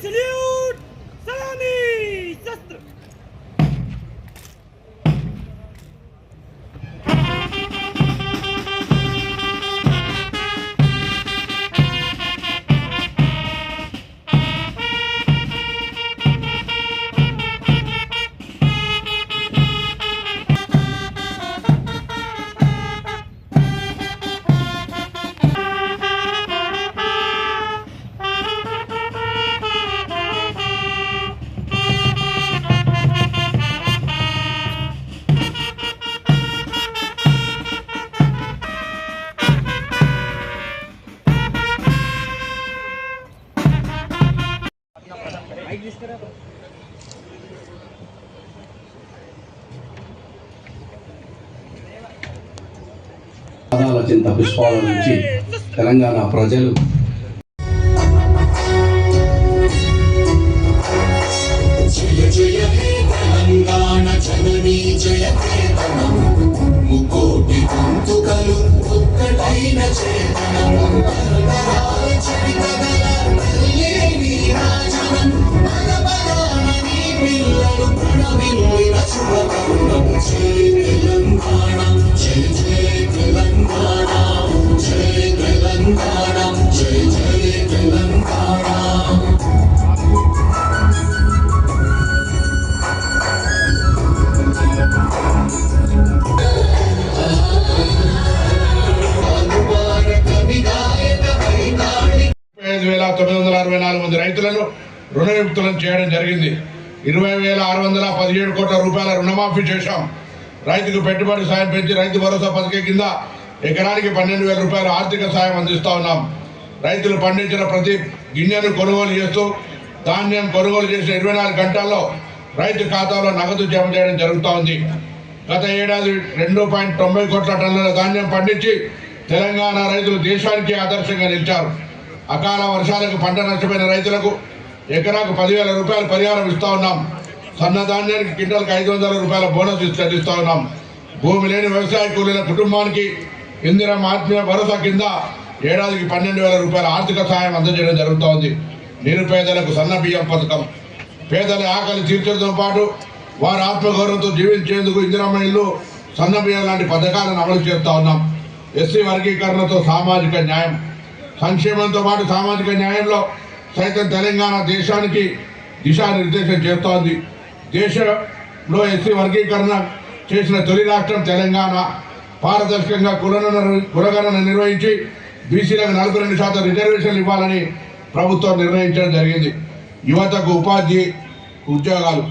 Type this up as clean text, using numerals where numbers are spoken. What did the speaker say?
Salute सलामी शस्त्र పాదాల చింత పుష్పాల నుంచి తెలంగాణ ప్రజలు జయ జయ హే తెలంగాణ జననీ జయ కేతనం ముకోటి గొంతుకలు ఒక్కటైన చేతనం తరతరాల చరితగల తల్లి నీరాజనం మన బలాన నీ పిల్లలు ప్రణవిల్లిన శుభకరుణం జయ తెలంగాణ జయ జయ తెలంగాణ జయ తెలంగాణ జయ జయ తెలంగాణ. మంది రైతులను రుణవిముక్తులను చేయడం జరిగింది. 20,617 కోట్ల రూపాయల రుణమాఫీ చేశాం. రైతుకు పెట్టుబడి సాయం పెంచి రైతు భరోసా పథకం కింద ఎకరానికి 12,000 రూపాయల ఆర్థిక సాయం అందిస్తా ఉన్నాం. రైతులు పండించిన ప్రతి గింజను కొనుగోలు చేస్తూ ధాన్యం కొనుగోలు చేసిన 24 గంటల్లో రైతు ఖాతాలో నగదు జమ చేయడం జరుగుతూ ఉంది. గత ఏడాది 2.90 కోట్ల టన్నుల ధాన్యం పండించి తెలంగాణ రైతులు దేశానికి ఆదర్శంగా నిలిచారు. అకాల వర్షాలకు పంట నష్టపోయిన రైతులకు ఎకరాకు 10,000 రూపాయల పరిహారం ఇస్తా ఉన్నాం. సన్నధాన్యానికి క్వింటాల్కి 500 రూపాయల బోనస్ చెల్లిస్తా ఉన్నాం. భూమి లేని వ్యవసాయ కూలీల కుటుంబానికి ఇందిరమ్మ ఆత్మీయ భరోసా కింద ఏడాదికి 12,000 రూపాయల ఆర్థిక సాయం అందజేయడం జరుగుతూ ఉంది. నిరుపేదలకు సన్న బియ్యం పథకం, పేదల ఆకలి తీర్చడంతో పాటు వారి ఆత్మగౌరవంతో జీవించేందుకు ఇందిరమ్మ ఇల్లు, సన్న బియ్యం లాంటి పథకాలను అమలు చేస్తూ ఉన్నాం. ఎస్సీ వర్గీకరణతో సామాజిక న్యాయం, సంక్షేమంతో పాటు సామాజిక న్యాయంలో సైతం తెలంగాణ దేశానికి దిశానిర్దేశం చేస్తోంది. దేశంలో ఎస్సీ వర్గీకరణ చేసిన తొలి రాష్ట్రం తెలంగాణ. పారదర్శకంగా కులగణన నిర్వహించి బీసీలకు 42% రిజర్వేషన్లు ఇవ్వాలని ప్రభుత్వం నిర్ణయించడం జరిగింది. యువతకు ఉపాధి ఉద్యోగాలు